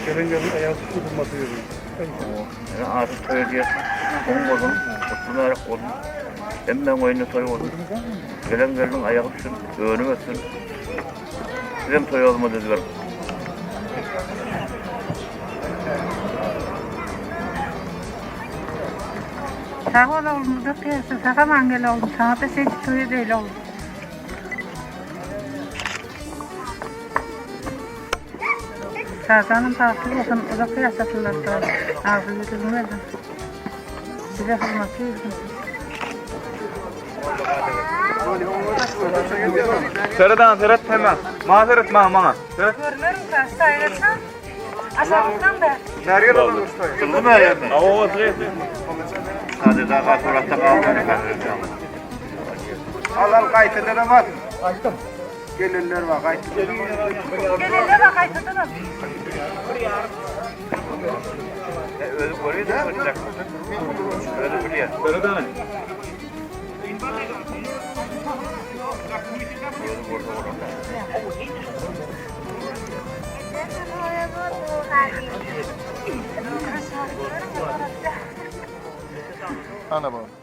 Gelin ayağı tutulması görüyoruz. Artık söylediği kongodun, tutularak olun. Hemen oyunu toy olun. Gelin ayağı tutsun, öğünü ötsün. Sizin toy olmadı dediler. Sağ ol oğlum, da kıyasın. Sağ mangel oğlum. Sana da seni toyu değil oğlum. Sazanın farklı olsun, o da kıyasatırlar da. Ağzı yürümedin. Size hırmatı yürüdün. Seradan, serat hemen. Mazeret bana. Serat. Görmürüm kasta ayırsan. Aşağıdan da. Nereye dolanır usta? Kıldı mı ayağını? Ava sırayı. Hadi daha kaçırakta kalmayın. Al kayıtıda da var. Açtım. Gelirler var kayıtıda. Gelirler bak aytıdınız. Öyle koruyor da koyacak. Öyle biliyor. Seradan. Ana baba.